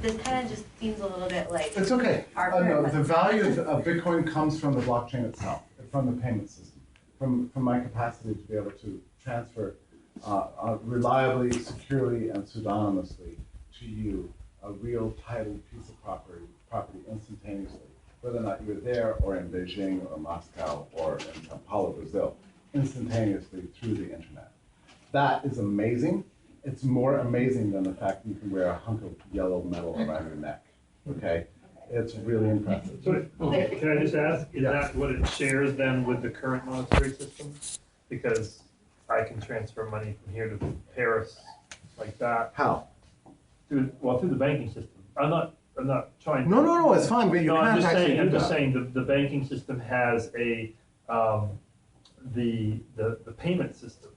this kind of just seems a little bit like It's okay. No, the value of Bitcoin comes from the blockchain itself, from the payment system, from my capacity to be able to transfer reliably, securely, and pseudonymously to you a real titled piece of property instantaneously, whether or not you're there or in Beijing or Moscow or in Sao Paulo, Brazil, instantaneously through the internet. That is amazing. It's more amazing than the fact that you can wear a hunk of yellow metal around your neck, okay? It's really impressive. So, can I just ask, is that what it shares then with the current monetary system? Because I can transfer money from here to Paris like that. How? Through the banking system. I'm not trying. No, it's fine, but you can't actually do that. I'm just saying the banking system has a, the payment system.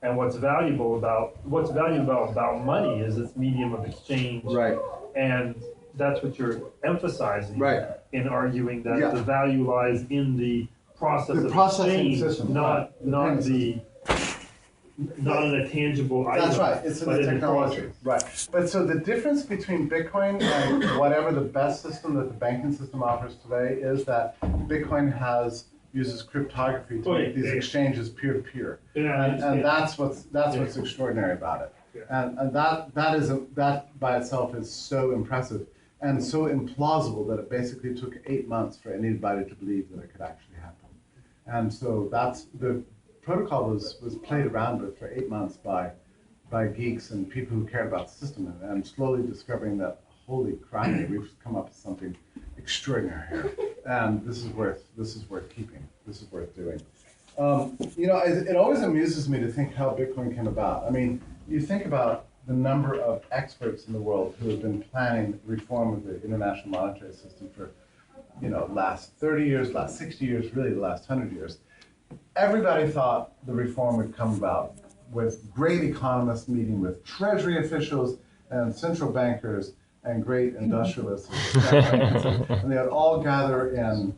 And what's valuable about money is its medium of exchange. Right. And that's what you're emphasizing. Right. In arguing that the value lies in the process of processing exchange, system, not in a tangible item. That's right, it's in the technology. Right. But so the difference between Bitcoin and whatever the best system that the banking system offers today is that Bitcoin uses cryptography to make these exchanges peer-to-peer. And that's what's extraordinary about it. Yeah. And that by itself is so impressive and so implausible that it basically took 8 months for anybody to believe that it could actually happen. And so the protocol was played around with for 8 months by geeks and people who cared about the system, and slowly discovering that, holy crap, we've come up with something extraordinary here, and this is worth keeping. This is worth doing. It always amuses me to think how Bitcoin came about. I mean, you think about the number of experts in the world who have been planning reform of the international monetary system for, last 30 years, last 60 years, really the last 100 years. Everybody thought the reform would come about with great economists meeting with treasury officials and central bankers and great industrialists. And they would all gather in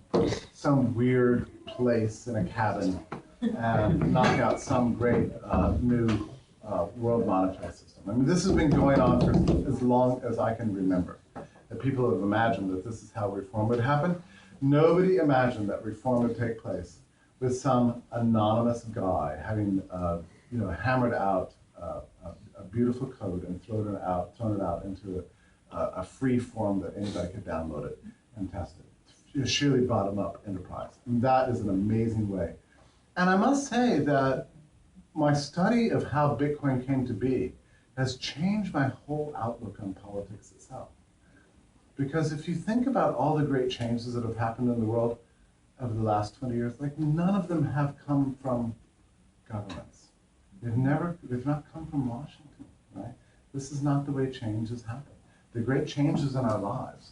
some weird place in a cabin and knock out some great new world monetary system. I mean, this has been going on for as long as I can remember. That people have imagined that this is how reform would happen. Nobody imagined that reform would take place with some anonymous guy having, hammered out a beautiful code and thrown it out into a free form that anybody could download it and test it. It's sheerly bottom-up enterprise. And that is an amazing way. And I must say that my study of how Bitcoin came to be has changed my whole outlook on politics itself. Because if you think about all the great changes that have happened in the world over the last 20 years, none of them have come from governments. They've not come from Washington, right? This is not the way change has happened. The great changes in our lives,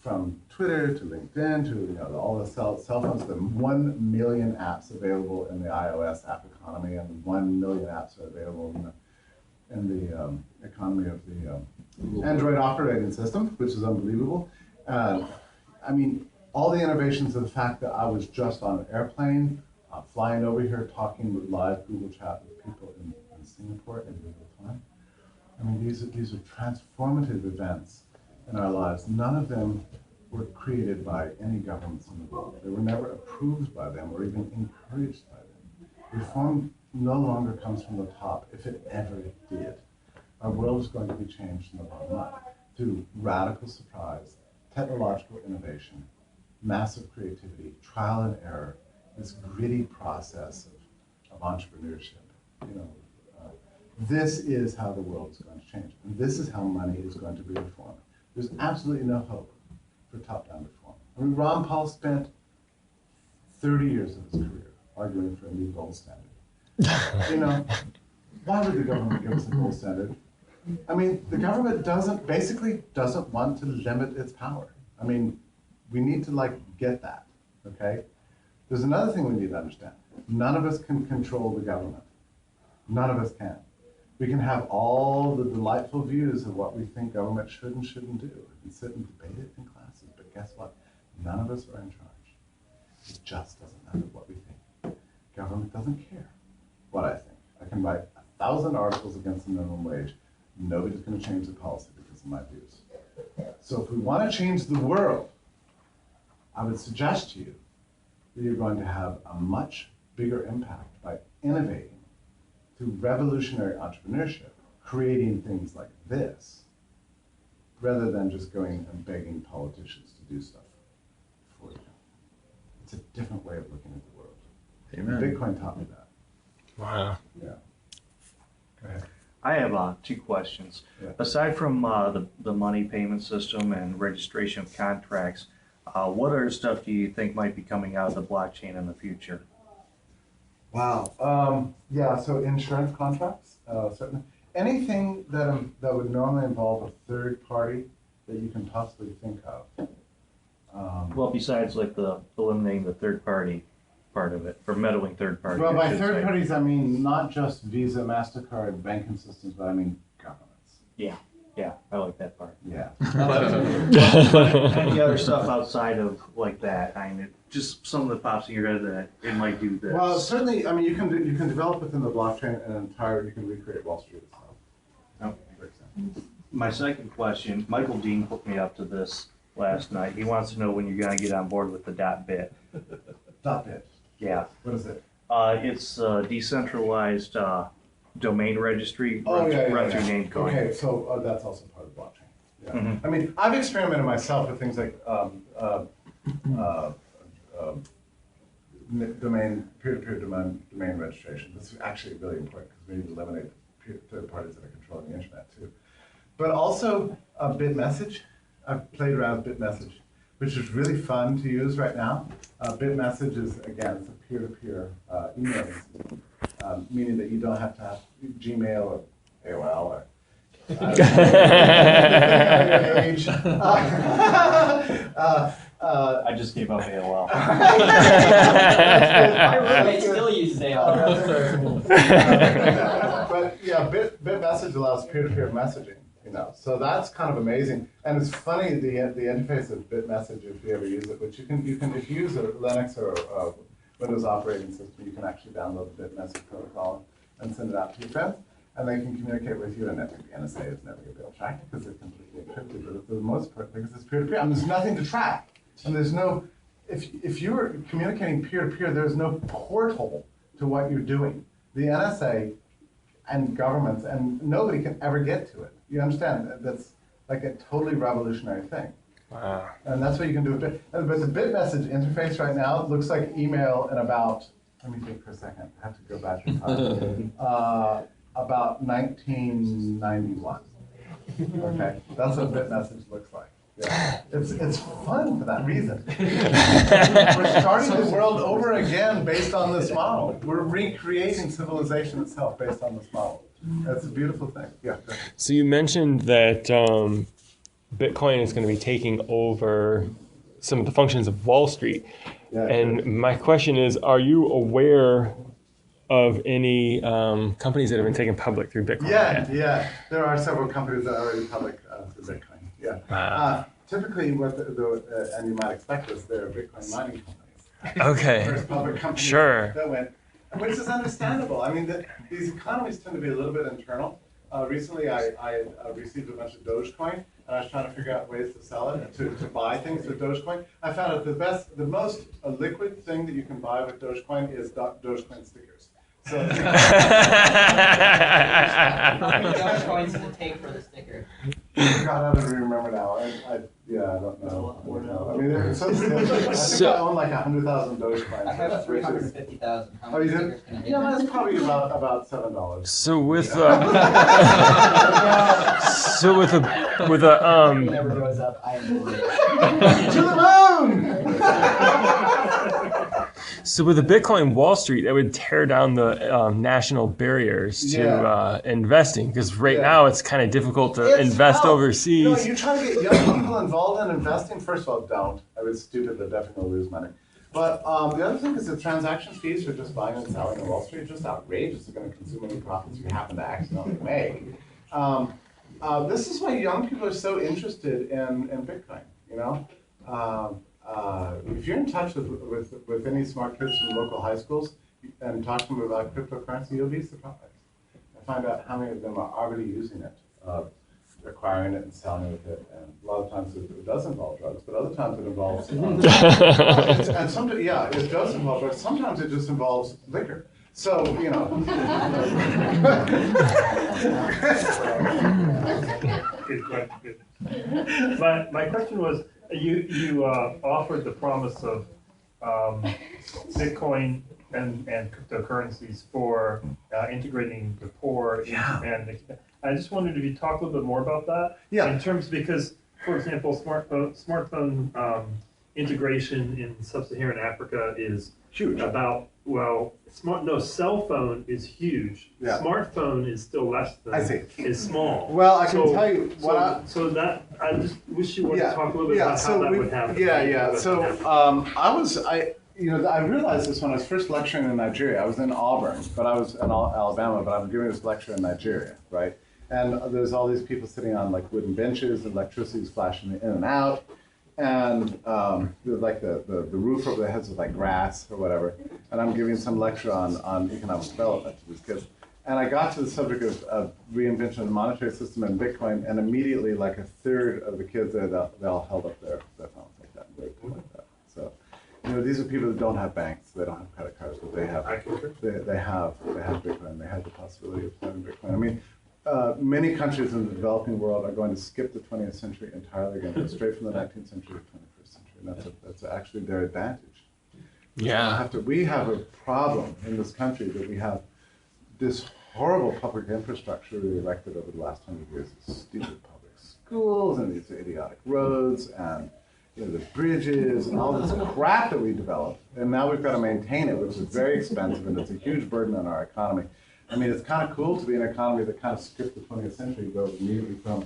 from Twitter to LinkedIn to all the cell phones, the 1 million apps available in the iOS app economy, and 1 million apps are available in the economy of the Android operating system, which is unbelievable. I mean, all the innovations of the fact that I was just on an airplane, flying over here, talking with live Google Chat with people in Singapore in real time. I mean, these are transformative events in our lives. None of them were created by any governments in the world. They were never approved by them or even encouraged by them. Reform no longer comes from the top, if it ever did. Our world is going to be changed from the bottom up through radical surprise, technological innovation, massive creativity, trial and error, this gritty process of entrepreneurship. This is how the world is going to change. And this is how money is going to be reformed. There's absolutely no hope for top-down reform. I mean, Ron Paul spent 30 years of his career arguing for a new gold standard. Why would the government give us a gold standard? I mean, the government basically doesn't want to limit its power. I mean, we need to get that, okay? There's another thing we need to understand. None of us can control the government. None of us can. We can have all the delightful views of what we think government should and shouldn't do and sit and debate it in classes, but guess what? None of us are in charge. It just doesn't matter what we think. Government doesn't care what I think. I can write 1,000 articles against the minimum wage. Nobody's going to change the policy because of my views. So if we want to change the world, I would suggest to you that you're going to have a much bigger impact by innovating through revolutionary entrepreneurship, creating things like this, rather than just going and begging politicians to do stuff for you. It's a different way of looking at the world. Amen. Bitcoin taught me that. Wow. Yeah. Go ahead. I have 2 questions. Yeah. Aside from the money payment system and registration of contracts, what other stuff do you think might be coming out of the blockchain in the future? Wow. Yeah, so insurance contracts, certainly. Anything that would normally involve a third party that you can possibly think of. Well, besides like the eliminating the third party part of it, or meddling third party. Well, I by should third say. parties, I mean not just Visa, MasterCard, banking systems, but I mean governments. Yeah, I like that part. Yeah. Any other stuff outside of like that? I mean, just something that pops in your head that it might do this. Well, certainly, I mean, you can develop within the blockchain you can recreate Wall Street itself. Oh. For example. My second question, Michael Dean put me up to this last night. He wants to know when you're gonna get on board with the .bit. .bit. Yeah. What is it? It's a decentralized domain registry run through Namecoin. Okay, so that's also part of the blockchain. Yeah. Mhm. I mean, I've experimented myself with things like peer-to-peer domain registration. This is actually really important because we need to eliminate third parties that are controlling the internet too. But also BitMessage. I've played around with BitMessage, which is really fun to use right now. BitMessage is, again, it's a peer-to-peer emailing system, meaning that you don't have to have Gmail or AOL or I just gave up AOL. My roommate still uses AOL. But yeah, BitMessage allows peer-to-peer messaging, so that's kind of amazing. And it's funny, the interface of BitMessage, if you ever use it, which you can if you use a Linux or a Windows operating system, you can actually download the BitMessage protocol and send it out to your friends, and they can communicate with you. And the NSA is never going to be able to track it because it's completely encrypted. But for the most part, because it's peer-to-peer, and there's nothing to track, and there's no. If you were communicating peer-to-peer, there's no portal to what you're doing. The NSA and governments and nobody can ever get to it. You understand? That's like a totally revolutionary thing. Wow. And that's what you can do with Bit. But the BitMessage interface right now looks like email in about, let me think for a second, I have to go back in time. About 1991. Okay, that's what BitMessage looks like. Yeah. It's fun for that reason. We're starting the world over again based on this model. We're recreating civilization itself based on this model. That's a beautiful thing. Yeah. Go ahead. So you mentioned that Bitcoin is going to be taking over some of the functions of Wall Street. Yeah, And my question is, are you aware of any companies that have been taken public through Bitcoin? Yeah. There are several companies that are already public through Bitcoin. Yeah. Wow. Typically, and you might expect this, they're Bitcoin mining companies. Okay. First public company Sure. that went, which is understandable. I mean, these economies tend to be a little bit internal. Recently, I received a bunch of Dogecoin, and I was trying to figure out ways to sell it, to buy things with Dogecoin. I found out the most liquid thing that you can buy with Dogecoin is Dogecoin stickers. So Dogecoins will take for the sticker. God, I don't even remember now. I don't know. I mean, it's so silly. I think I own like 100,000 Dogecoins. I have 350,000. How Oh, many you stickers did? can I get? Yeah, that's probably about $7. So with Whenever it goes up, I am rich. To the moon! So with the Bitcoin Wall Street, that would tear down the national barriers to investing, because right now it's kind of difficult to invest overseas. No, you're trying to get young people involved in investing. First of all, don't. I was stupid. They're definitely going to lose money. But the other thing is the transaction fees for just buying and selling on Wall Street are just outrageous. They're going to consume any profits you happen to accidentally make. This is why young people are so interested in Bitcoin. If you're in touch with any smart kids from local high schools and talk to them about cryptocurrency, you'll be surprised. I find out how many of them are already using it. acquiring it and selling it with it. And a lot of times it does involve drugs, but other times it involves, and sometimes, yeah, it does involve drugs. Sometimes it just involves liquor. So, you know. Good question, good. My question was, you offered the promise of Bitcoin and cryptocurrencies for integrating the poor. Yeah. And I just wondered if you talk a little bit more about that. Yeah. In terms, because, for example, smartphone integration in sub-Saharan Africa is Huge. about, well, cell phone is huge. Yeah. Smartphone is still less than. I see. Is small. Well, I can tell you what so that I just wish you would yeah, talk a little bit yeah, about so how that we, would happen. yeah, yeah. So I realized this when I was first lecturing in Nigeria. I was in Auburn, but I was in Alabama, but I was giving this lecture in Nigeria, right? And there's all these people sitting on like wooden benches, and electricity's flashing in and out, and like the roof over their heads is like grass or whatever. And I'm giving some lecture on economic development to these kids. And I got to the subject of reinvention of the monetary system and Bitcoin, and immediately, like a third of the kids there, they all held up their phones like that, like that. So, you know, these are people that don't have banks, they don't have credit cards, but they have Bitcoin. They have the possibility of having Bitcoin. I mean, many countries in the developing world are going to skip the 20th century entirely, going to go straight from the 19th century to the 21st century, and that's actually their advantage. Yeah. We have a problem in this country that we have this horrible public infrastructure we erected over the last 100 years. These stupid public schools and these idiotic roads and the bridges and all this crap that we developed. And now we've got to maintain it, which is very expensive, and it's a huge burden on our economy. I mean, it's kind of cool to be an economy that kind of skipped the 20th century, goes immediately from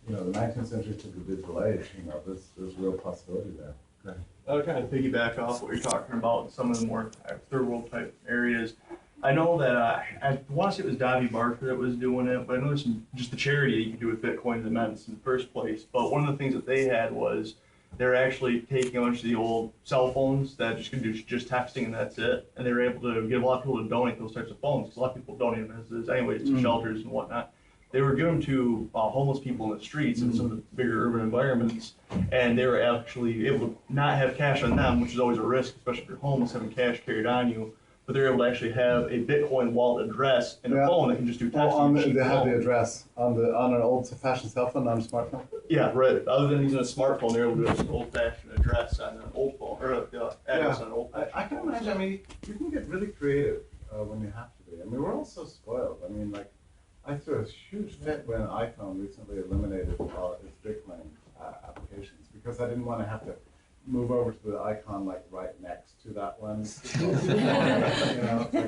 the 19th century to the digital age. There's real possibility there. Okay. I'll kind of piggyback off what you're talking about, some of the more third world type areas. I know that I want to say it was Davy Barker that was doing it, but I know there's just the charity that you can do with Bitcoin is immense in the first place. But one of the things that they had was they're actually taking a bunch of the old cell phones that just can do just texting and that's it, and they were able to get a lot of people to donate those types of phones because a lot of people donate them as anyways to shelters and whatnot. They were giving them to homeless people in the streets in some of the bigger urban environments, and they were actually able to not have cash on them, which is always a risk, especially if you're homeless, having cash carried on you. But they're able to actually have a Bitcoin wallet address in a phone that can just do texting. They have the address on an old-fashioned cell phone, not a smartphone. Yeah, right. Other than using a smartphone, they're able to do an old-fashioned address on an old phone, or address on an old phone. I can imagine. I mean, you can get really creative when you have to be. I mean, we're all so spoiled. I mean, like, I threw a huge fit when iPhone recently eliminated all its Bitcoin applications because I didn't want to have to move over to the icon like right next to that one. It's like,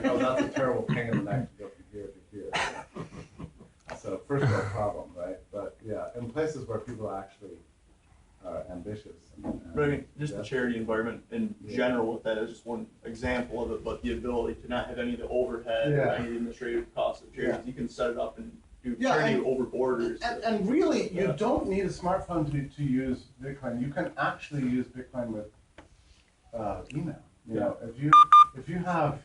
oh, that's a terrible pain in the neck to go from here to here. So first world problem, right? But yeah, in places where people actually are ambitious. But I mean, just the charity environment in general with that is just one example of it, but the ability to not have any of the overhead or any of the administrative costs of charities. You can set it up and do charity over borders. And really, you don't need a smartphone to use Bitcoin. You can actually use Bitcoin with email. You know, if you have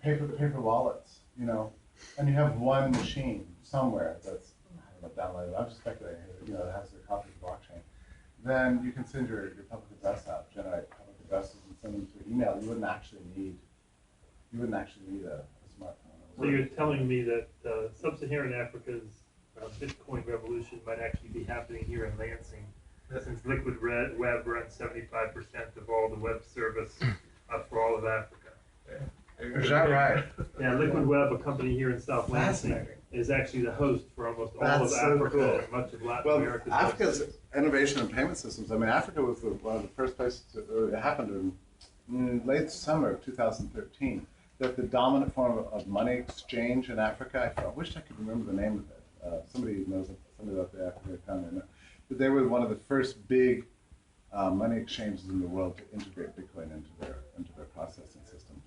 paper wallets, and you have one machine somewhere that's downloaded. I'm just speculating here. That has a copy of the blockchain. Then you can send your public address out, generate public addresses, and send them through email. You wouldn't actually need a smartphone. So you're telling me that sub-Saharan Africa's Bitcoin revolution might actually be happening here in Lansing, since Liquid Web runs 75% of all the web service for all of Africa. Is that right? Yeah, Liquid Web, a company here in South Lansing, is actually the host for almost all of Africa and much of Latin America. Africa's innovation in payment systems. I mean, Africa was one of the first places it happened in late summer of 2013. That the dominant form of money exchange in Africa, I wish I could remember the name of it. Somebody knows it, somebody about the African economy. But they were one of the first big money exchanges in the world to integrate Bitcoin into their processing system.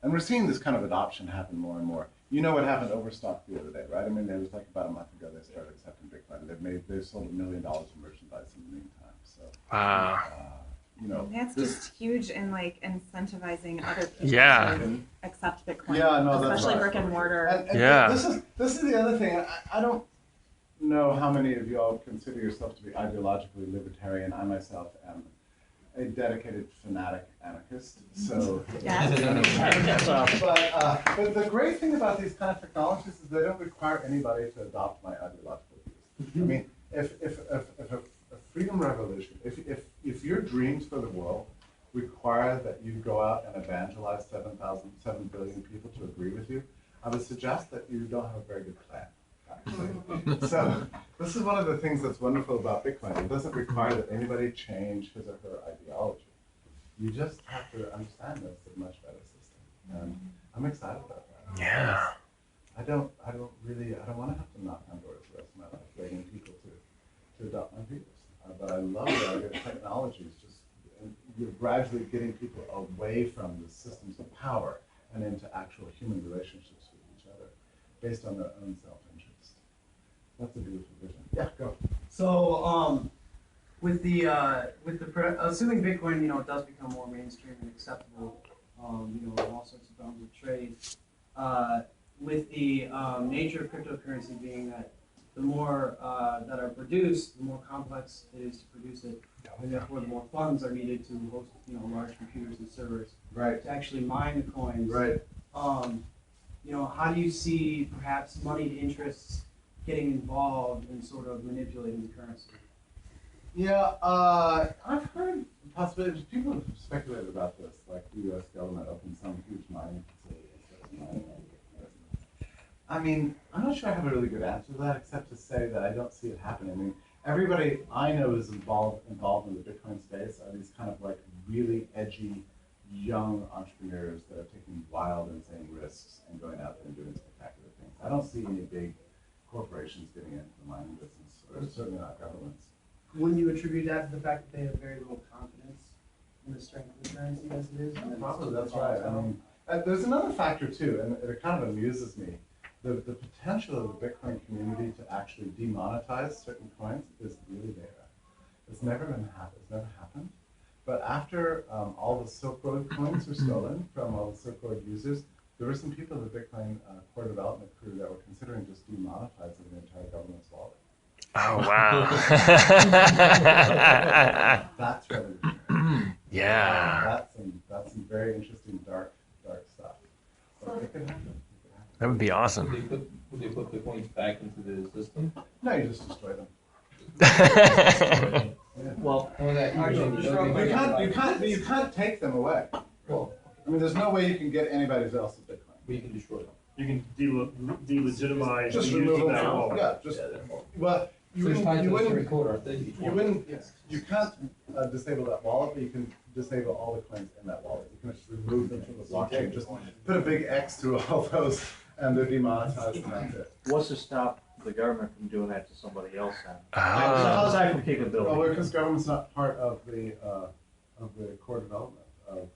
And we're seeing this kind of adoption happen more and more. You know what happened to Overstock the other day, right? I mean, it was like about a month ago they started accepting Bitcoin. They've sold $1 million in merchandise in the meantime. So wow. That's this- just huge in like incentivizing other people Yeah. to accept Bitcoin. Yeah, no, that's especially right. brick and mortor. And Yeah. This is the other thing. I don't know how many of y'all consider yourself to be ideologically libertarian. I myself am a dedicated fanatic anarchist. So, but the great thing about these kind of technologies is they don't require anybody to adopt my ideological views. I mean, if a freedom revolution, if your dreams for the world require that you go out and evangelize 7 billion people to agree with you, I would suggest that you don't have a very good plan. Actually. So this is one of the things that's wonderful about Bitcoin. It doesn't require that anybody change his or her ideology. You just have to understand that it's a much better system. And I'm excited about that. Yeah. I don't want to have to knock on doors the rest of my life begging people to adopt my views. But I love the idea of technology is just, you're gradually getting people away from the systems of power and into actual human relationships with each other based on their own self-interest. That's a beautiful vision. Yeah, go. So, assuming Bitcoin, does become more mainstream and acceptable, in all sorts of forms of trade, with the nature of cryptocurrency being that the more that are produced, the more complex it is to produce it, and therefore the more funds are needed to host, large computers and servers Right. to actually mine the coins. Right. How do you see perhaps moneyed interests getting involved in sort of manipulating the currency? Yeah, I've heard possibilities. People have speculated about this, like the U.S. government opened some huge mining facility and started mining all the Bitcoin. I mean, I'm not sure I have a really good answer to that, except to say that I don't see it happening. I mean, everybody I know is involved in the Bitcoin space are these kind of like really edgy, young entrepreneurs that are taking wild, insane risks and going out there and doing spectacular things. I don't see any big corporations getting into the mining business, or certainly not governments. Wouldn't you attribute that to the fact that they have very little confidence in the strength of the currency as it is? Probably that's right. I mean, there's another factor too, and it kind of amuses me. The potential of the Bitcoin community to actually demonetize certain coins is really there. It's never happened. But after all the Silk Road coins were stolen from all the Silk Road users, there were some people in the Bitcoin core development crew that were considering just demonetizing the entire government's wallet. Oh, wow. That's revolutionary. Yeah. That's some very interesting dark stuff. So it could happen. That would be awesome. Would they put the coins back into the system? No, you just destroy them. Well, You can't take them away. Well, I mean, there's no way you can get anybody else's Bitcoin. we can destroy them. You can delegitimize Just the remove use of them. that wallet. Yeah, just well, you So it's tied wouldn't. to us to record our thing. You can't disable that wallet, but you can disable all the coins in that wallet. You can just remove them from the blockchain. Just put a big X through all those, and they're demonetized, and that's it. What's to stop the government from doing that to somebody else then? Ah. How's that Well, capability? because government's not part of the core development of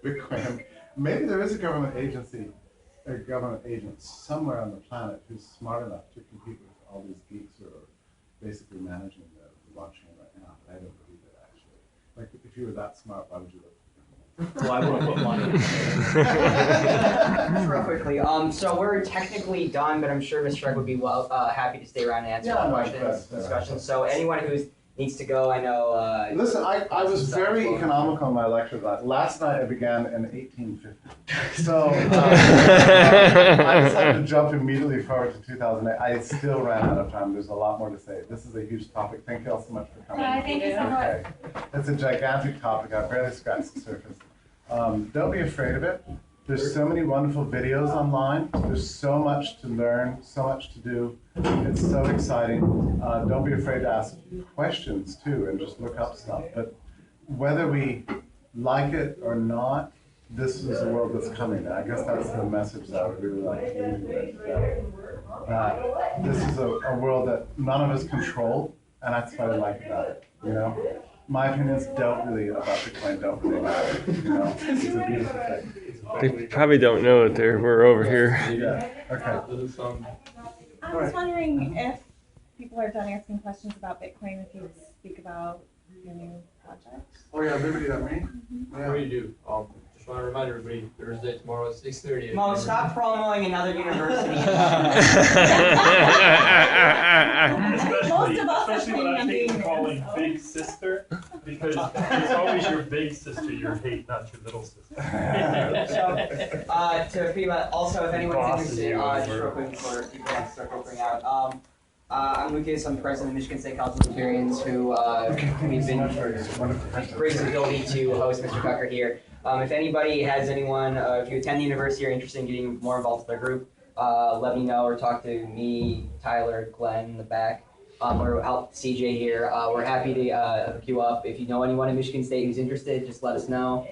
Bitcoin. Maybe there is a government agency, a government agent somewhere on the planet who's smart enough to compete with all these geeks who are basically managing the blockchain right now. But I don't believe it actually. Like, if you were that smart, why would you look for Well, I wouldn't put money in. Real quickly, so we're technically done, but I'm sure Ms. Shrek would be happy to stay around and answer Yeah, all no, questions, that's- discussions. So anyone who needs to go, I know. Listen, I was very economical in my lecture. Last night I began in 1850. So I decided to jump immediately forward to 2008. I still ran out of time. There's a lot more to say. This is a huge topic. Thank you all so much for coming. Thank you so much. Okay. It's a gigantic topic. I barely scratched the surface. Don't be afraid of it. There's so many wonderful videos online. There's so much to learn, so much to do. It's so exciting. Don't be afraid to ask questions too, and just look up stuff. But whether we like it or not, this is the world that's coming. And I guess that's the message that I would really like to leave with. That this is a world that none of us control, and that's what I like about it. You know, my opinions about Bitcoin don't really matter. You know, it's a beautiful thing. They probably don't know that we're over here. Yeah. Okay. I was wondering if people are done asking questions about Bitcoin, if you would speak about your new projects? Oh yeah, Liberty.me. Before you do, just want to remind everybody, Thursday, tomorrow at 6:30. Mo, stop promoting another university. Most of us are Especially when I planning take on being calling there, so. big sister, because it's always your big sister you hate, not your little sister. To people, also, if anyone's Boss interested, you just over. real quick before people have to start filtering out. I'm Lucas, I'm president of Michigan State Council of Libertarians, who we've been great ability to host Mr. Tucker here. If anybody has anyone, if you attend the university or are interested in getting more involved with their group, let me know or talk to me, Tyler, Glenn in the back, or out CJ here. We're happy to hook you up. If you know anyone in Michigan State who's interested, just let us know.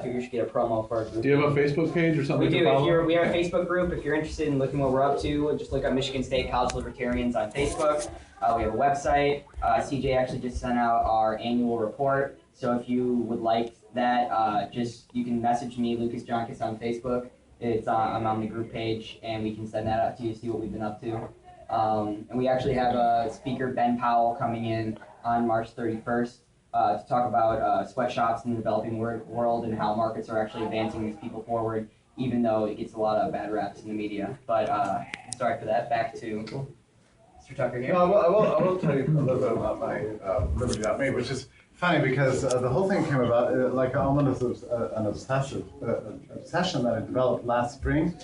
Figure we should get a promo for our group. Do you have a Facebook page or something We to do. follow? We have a Facebook group. If you're interested in looking what we're up to, just look up Michigan State College Libertarians on Facebook. We have a website. CJ actually just sent out our annual report. So if you would like that, you can message me, Lucas Jonkis, on Facebook. I'm on the group page, and we can send that out to you to see what we've been up to. And we actually have a speaker, Ben Powell, coming in on March 31st. To talk about sweatshops in the developing world and how markets are actually advancing these people forward, even though it gets a lot of bad raps in the media. But sorry for that. Back to Mr. Tucker here. No, I will tell you a little bit about my Liberty.me, which is funny because the whole thing came about like almost an obsession that I developed last spring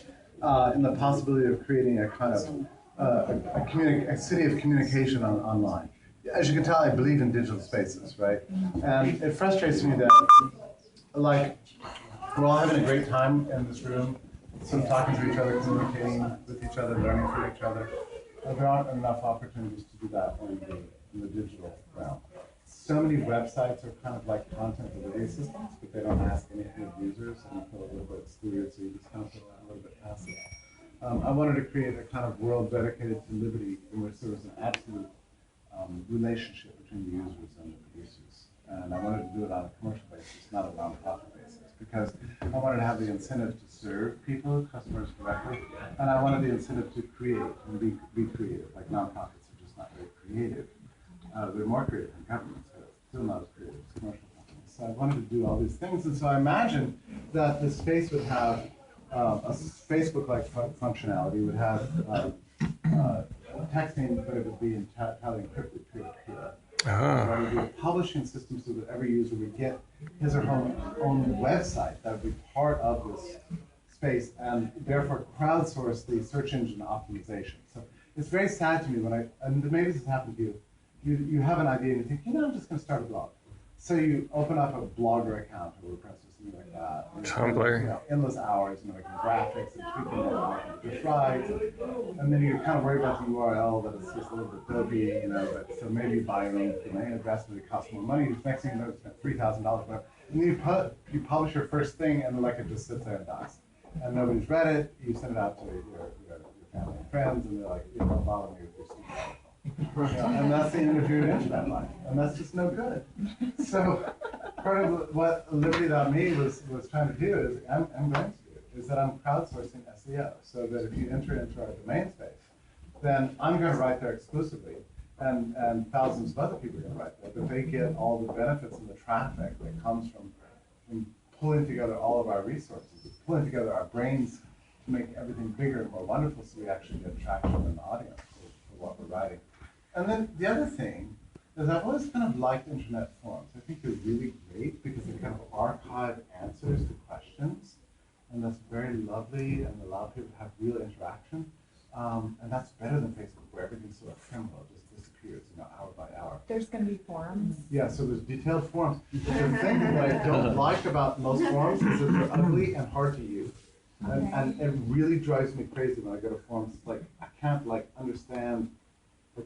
in the possibility of creating a kind of a city of communication online. As you can tell, I believe in digital spaces, right? And it frustrates me that, like, we're all having a great time in this room, some talking to each other, communicating with each other, learning from each other. There aren't enough opportunities to do that in the digital realm. So many websites are kind of like content delivery systems, but they don't ask anything of users, and you feel a little bit excluded, so you just kind of feel a little bit passive. I wanted to create a kind of world dedicated to liberty in which there was an absolute relationship between the users and the producers. And I wanted to do it on a commercial basis, not a non-profit basis, because I wanted to have the incentive to serve people, customers directly, and I wanted the incentive to create and be creative. Like nonprofits are just not very creative. They're more creative than governments, but still not as creative as commercial companies. So I wanted to do all these things, and so I imagined that the space would have a Facebook-like functionality, would have texting, but it would be entirely encrypted peer-to-peer. It would be a publishing system so that every user would get his or her own website that would be part of this space and therefore crowdsource the search engine optimization. So it's very sad to me when and maybe this has happened to you, you have an idea and you think, I'm just going to start a blog. So you open up a Blogger account or WordPress or something like that. Tumblr. Endless hours, making graphics and tweaking it and making it just right. And then you kind of worry about the URL that it's just a little bit dopey, but so maybe you buy your own domain address, but it costs more money. Next thing you know, you spent $3,000. And then you publish your first thing and it just sits there and dies. And nobody's read it. You send it out to your family and friends, and they're like, don't bother me with your stupid article. And that's the end of your internet life, and that's just no good. So part of what Liberty.me was trying to do is, I'm going to do, is that I'm crowdsourcing SEO, so that if you enter into our domain space, then I'm going to write there exclusively, and thousands of other people are going to write there, but they get all the benefits and the traffic that comes from pulling together all of our resources, pulling together our brains to make everything bigger and more wonderful, so we actually get traction in the audience for what we're writing. And then the other thing is I've always kind of liked internet forums. I think they're really great because they kind of archive answers to questions, and that's very lovely and allow people to have real interaction. And that's better than Facebook, where everything's sort of ephemeral, just disappears, hour by hour. There's going to be forums. Yeah, so there's detailed forums. The thing that I don't like about most forums is that they're ugly and hard to use. And it really drives me crazy when I go to forums. It's like, I can't understand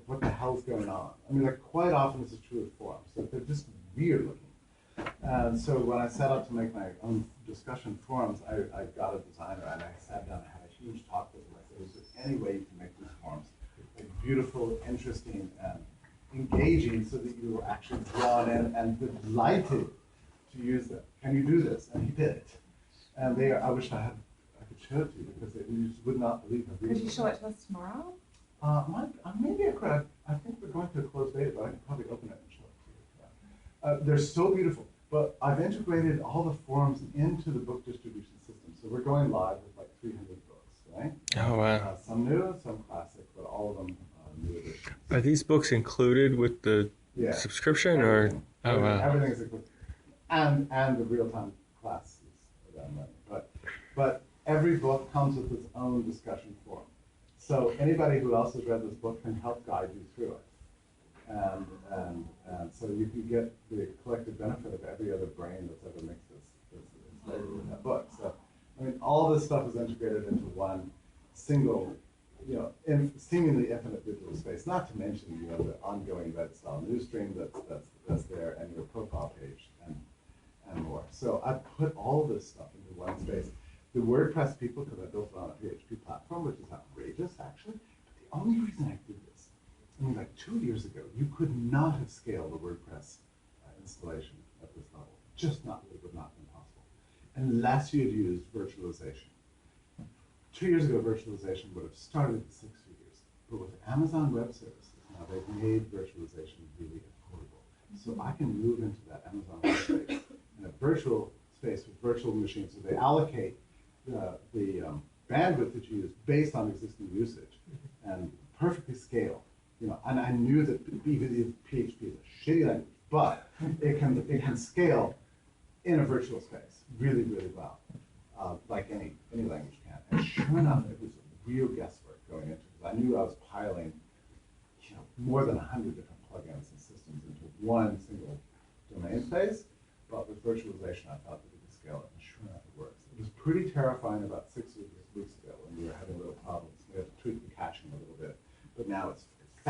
what the hell's going on. I mean, quite often this is true with forums, that they're just weird looking. And so when I set out to make my own discussion forums, I got a designer and I sat down and had a huge talk with him. I said, is there any way you can make these forums beautiful, interesting, and engaging so that you were actually drawn in and delighted to use them? Can you do this? And he did it. And I wish I could show it to you, because you just would not believe it. Could you show it to us tomorrow? Maybe I could. I think we're going to a closed beta, but I could probably open it and show it to you. they're so beautiful. But I've integrated all the forums into the book distribution system. So we're going live with like 300 books, right? Oh wow! Some new, some classic, but all of them new editions. Are these books included with the Yeah. subscription, or Everything. oh wow? Everything's included, and the real-time classes around that. But every book comes with its own discussion forum. So anybody who else has read this book can help guide you through it. And so you can get the collective benefit of every other brain that's ever mixed this in that book. So, I mean, all this stuff is integrated into one single, seemingly infinite digital space, not to mention, the ongoing Reddit style news stream that's there, and your profile page and more. So I put all this stuff into one space. The WordPress people, because I built it on a PHP platform, which is outrageous actually, but the only reason I did this, like 2 years ago, you could not have scaled a WordPress installation at this level. It would not have been possible, unless you had used virtualization. 2 years ago, virtualization would have started at 6 figures, but with Amazon Web Services, now they've made virtualization really affordable. So I can move into that Amazon Web Space in a virtual space with virtual machines. So they allocate the bandwidth that you use based on existing usage and perfectly scale. And I knew that even if PHP is a shitty language, but it can scale in a virtual space really, really well, like any language can. And sure enough, it was real guesswork going into it. I knew I was piling, more than 100 different plugins and systems into one single domain space. But with virtualization, I thought that we could scale it, and sure enough, it works. It was pretty terrifying about 6 weeks ago when we were having little problems. We had to tweak the caching a little bit, but now it's